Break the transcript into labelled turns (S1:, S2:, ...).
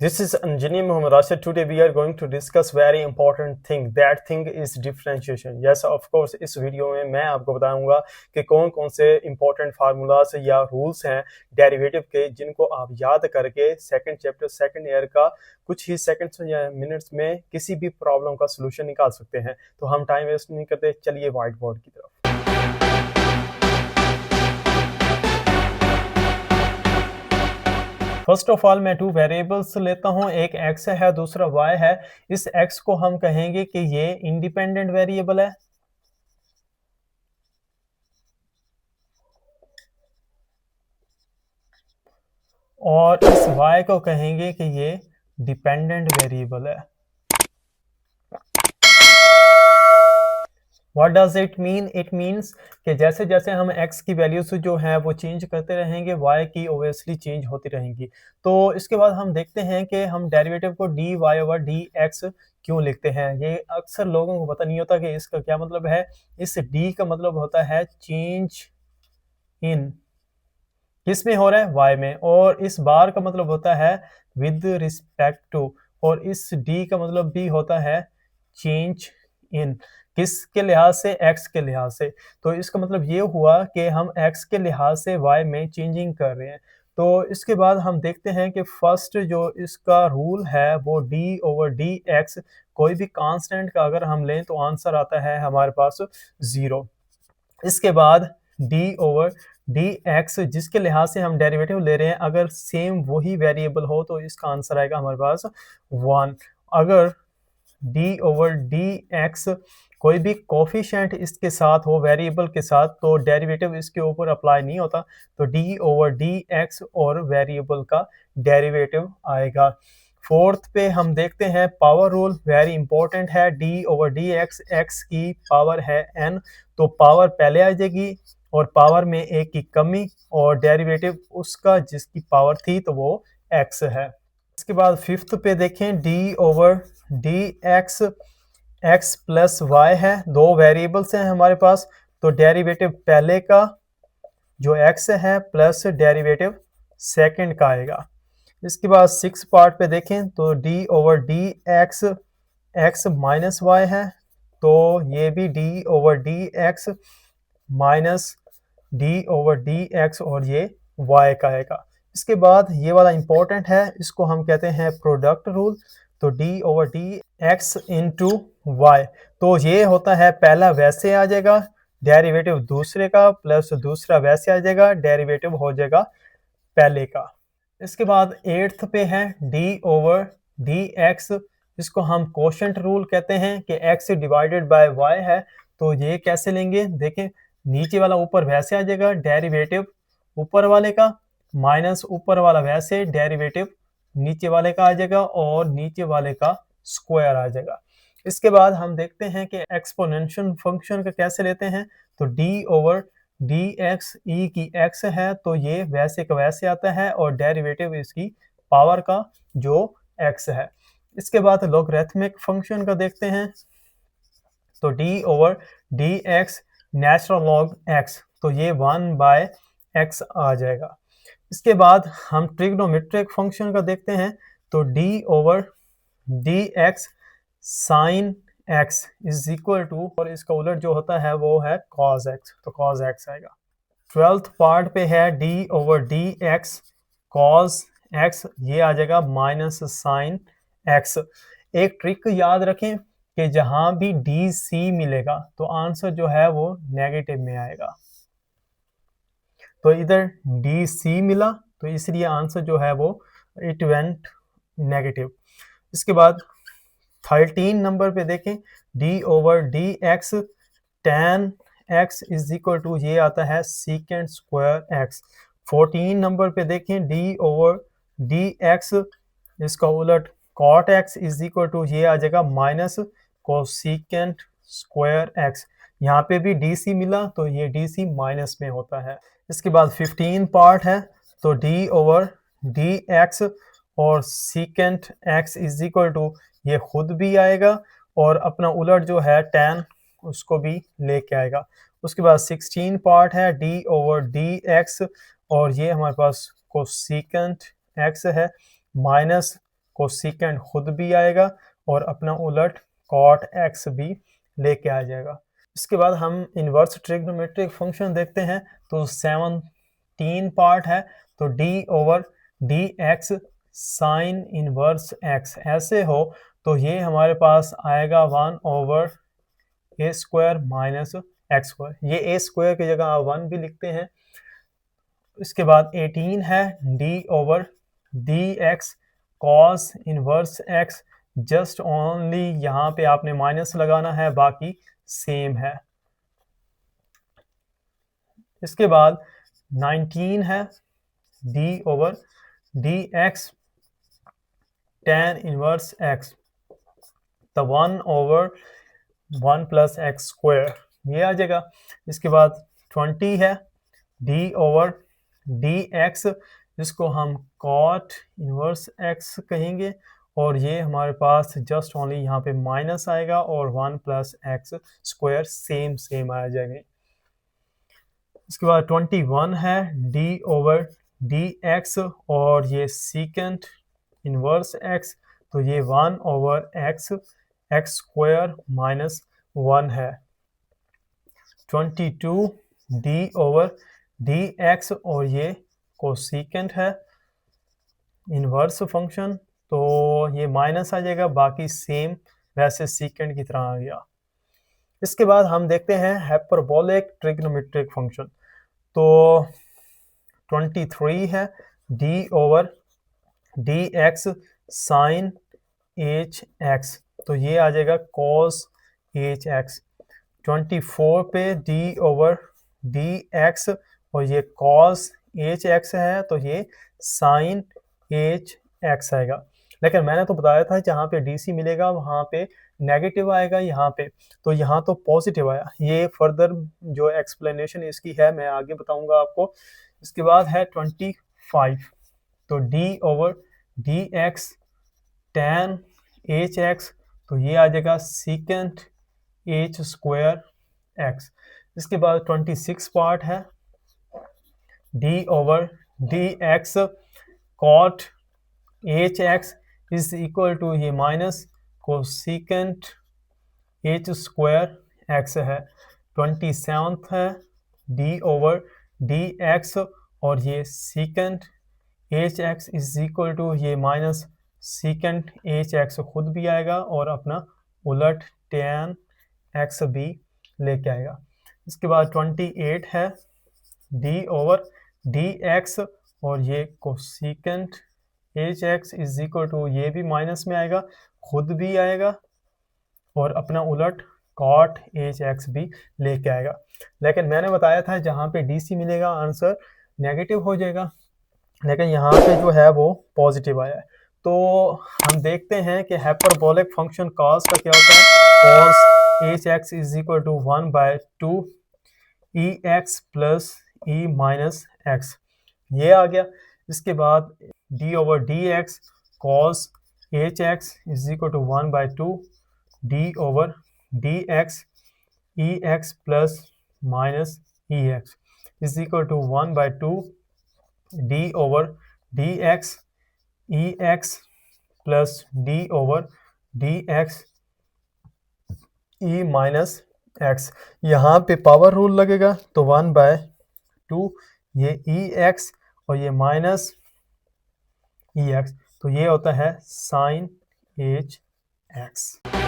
S1: This is Anjani Muhammad Rashid. Today we are going to discuss very important thing. That thing is differentiation. Yes, of course. इस video में मैं आपको बताऊंगा कि कौन कौन से important formulas या rules हैं डेरिवेटिव के, जिनको आप याद करके सेकंड चैप्टर सेकंड ईयर का कुछ ही सेकंड्स या मिनट्स में किसी भी प्रॉब्लम का सोल्यूशन निकाल सकते हैं। तो हम टाइम वेस्ट नहीं करते, चलिए व्हाइट बोर्ड की तरफ। फर्स्ट ऑफ ऑल मैं टू वेरिएबल्स लेता हूं, एक x है दूसरा y है। इस x को हम कहेंगे कि ये इंडिपेंडेंट वेरिएबल है और इस y को कहेंगे कि ये डिपेंडेंट वेरिएबल है। What does it mean? It means कि जैसे जैसे हम x की वैल्यूज जो है वो चेंज करते रहेंगे, y की ओबियसली चेंज होती रहेंगी। तो इसके बाद हम देखते हैं कि हम डेरिवेटिव को dy ओवर dx क्यों लिखते हैं। ये अक्सर लोगों को पता नहीं होता कि इसका क्या मतलब है। इस d का मतलब होता है चेंज इन, किस में हो रहा है, y में, और इस बार का मतलब होता है विद रिस्पेक्ट टू, और इस d का मतलब भी होता है चेंज इन, किसके लिहाज से, x के लिहाज से। तो इसका मतलब ये हुआ कि हम x के लिहाज से y में चेंजिंग कर रहे हैं। तो इसके बाद हम देखते हैं कि फर्स्ट जो इसका रूल है वो d ओवर dx, कोई भी कांस्टेंट का अगर हम लें तो आंसर आता है हमारे पास 0। इसके बाद d ओवर dx, जिसके लिहाज से हम डेरिवेटिव ले रहे हैं, अगर सेम वही वेरिएबल हो तो इसका आंसर आएगा हमारे पास 1। अगर d ओवर dx कोई भी कोफिशिएंट इसके साथ हो वेरिएबल के साथ, तो डेरिवेटिव इसके ऊपर अप्लाई नहीं होता, तो d ओवर dx और वेरिएबल का डेरिवेटिव आएगा। फोर्थ पे हम देखते हैं पावर रूल, वेरी इंपॉर्टेंट है। d ओवर dx, x की पावर है n, तो पावर पहले आ जाएगी और पावर में एक की कमी, और डेरिवेटिव उसका जिसकी पावर थी तो वो x है। इसके बाद फिफ्थ पे देखें, d over dx, x plus y है, दो वेरिएबल्स हैं हमारे पास, तो डेरिवेटिव पहले का जो x है प्लस डेरिवेटिव सेकंड का आएगा। इसके बाद सिक्स पार्ट पे देखें तो d over dx, x minus y है, तो ये भी d over dx minus d over dx और ये y का आएगा। इसके बाद ये वाला इंपॉर्टेंट है, इसको हम कहते हैं प्रोडक्ट रूल। तो d over dx into y, तो ये होता है पहला वैसे आ जाएगा डेरिवेटिव दूसरे का, प्लस दूसरा वैसे आ जाएगा डेरिवेटिव हो जाएगा पहले का। इसके बाद एट्थ पे है d ओवर dx, इसको हम कोशेंट रूल कहते हैं कि x डिवाइडेड बाय y है, तो ये कैसे लेंगे, देखें नीचे वाला ऊपर वैसे आ जाएगा डेरिवेटिव ऊपर वाले का, माइनस ऊपर वाला वैसे डेरिवेटिव नीचे वाले का आ जाएगा, और नीचे वाले का स्क्वायर आ जाएगा। इसके बाद हम देखते हैं कि एक्सपोनेंशियल फंक्शन का कैसे लेते हैं। तो d ओवर dx, e की x है तो ये वैसे का वैसे आता है, और डेरिवेटिव इसकी पावर का जो x है। इसके बाद लॉगरिथमिक फंक्शन का देखते हैं, तो d over dx natural log x, तो ये 1/x आ जाएगा। इसके बाद हम ट्रिग्नोमेट्रिक फंक्शन का देखते हैं, तो d over dx sine x is equal to, और इसका उलट जो होता है वो है cos x, तो cos x आएगा। 12th पार्ट पे है d over dx cos x, ये आ जाएगा माइनस साइन x। एक ट्रिक याद रखें कि जहां भी dc मिलेगा तो आंसर जो है वो नेगेटिव में आएगा, तो इधर dc मिला तो इसलिए आंसर जो है वो इट वेंट नेगेटिव। इसके बाद 13 नंबर पे देखें, d over dx tan x is equal to, ये आता है सीकेंड स्क्वायर x। 14 नंबर पे देखें, d ओवर dx, इसका उलट cot x is equal to, ये आ जाएगा माइनस कोसिकेंड स्क्वायर x। यहाँ पे भी dc मिला तो ये dc माइनस में होता है। इसके बाद 15 पार्ट है, तो d ओवर dx और secant x is equal to, ये खुद भी आएगा और अपना उलट जो है tan उसको भी लेके आएगा। उसके बाद 16 पार्ट है, d ओवर dx, और ये हमारे पास कोसिकेंट x है माइनस कोसिकेंट खुद भी आएगा और अपना उलट कॉट एक्स भी लेके आ जाएगा। इसके बाद हम इन्वर्स ट्रिग्नोमेट्रिक फंक्शन देखते हैं। तो 17 पार्ट है, तो D over D X sine inverse x ऐसे हो तो ये हमारे पास आएगा 1 ओवर ए स्क्वायर माइनस एक्स स्क्वायर। ये ए स्क्वायर की जगह आप 1 भी लिखते हैं। इसके बाद 18 है D over D X cos inverse x, just only यहाँ पे आपने माइनस लगाना है, बाकी सेम है। इसके बाद 19 है D over D x tan inverse x, तो 1 ओवर 1 प्लस एक्स स्क्वायर ये आ जाएगा। इसके बाद 20 है डी ओवर डी एक्स, जिसको हम कॉट इनवर्स एक्स कहेंगे, और ये हमारे पास जस्ट ओनली यहाँ पे माइनस आएगा और 1 प्लस एक्स स्क्वायर सेम आ जाएंगे। इसके बाद 21 है डी ओवर डी एक्स और ये सीकेंट इनवर्स एक्स, तो ये 1 over x x square minus 1 है। 22 डी ओवर डी एक्स और ये कोसिकेंट है इनवर्स फंक्शन, तो ये माइनस आ जाएगा, बाकी सेम वैसे सीकेंट की तरह आ गया। इसके बाद हम देखते हैं हाइपरबोलिक ट्रिग्नोमेट्रिक फंक्शन। तो 23 है D over D X sine H X, तो ये आ जाएगा कॉस एच एक्स। 24 पे डी ओवर डी एक्स और ये कॉस एच एक्स है, तो ये साइन एच एक्स आएगा। लेकिन मैंने तो बताया था जहाँ पे डी सी मिलेगा वहाँ पे नेगेटिव आएगा, यहाँ पे तो यहाँ तो पॉजिटिव आया। ये फर्दर जो एक्सप्लेनेशन इसकी है मैं आगे बताऊंगा आपको। इसके बाद है 25, तो D over D x ten H X, तो ये आ जाएगा सीकेंट एच स्क्वायर एक्स। इसके बाद 26 पार्ट है D over D x cot h x is equal to ये minus cosecant h square x है। 27 है डी ओवर डी एक्स और ये secant h x is equal to ये माइनस सीकेंट एच एक्स खुद भी आएगा और अपना उलट टेन एक्स भी लेके आएगा। इसके बाद 28 है डी ओवर डी एक्स और ये cosecant H x is equal to ये भी माइनस में आएगा, खुद भी आएगा और अपना उलट कॉट एच एक्स भी लेके आएगा। लेकिन मैंने बताया था जहाँ पे डी सी मिलेगा आंसर नेगेटिव हो जाएगा, लेकिन यहाँ पे जो है वो पॉजिटिव आया है। तो हम देखते हैं कि हाइपरबोलिक फंक्शन कॉस का क्या होता है। Cos H x is equal to 1/2 E X plus E minus X, ये आ गया। इसके बाद D over D X cos H x is equal to 1/2 D over D X E X plus minus E X is equal to 1/2 D over D X E X plus D over D X E minus X. यहाँ पे power rule लगेगा, तो 1/2 ये ई x और ये minus E x, तो ये होता है साइन एच एक्स।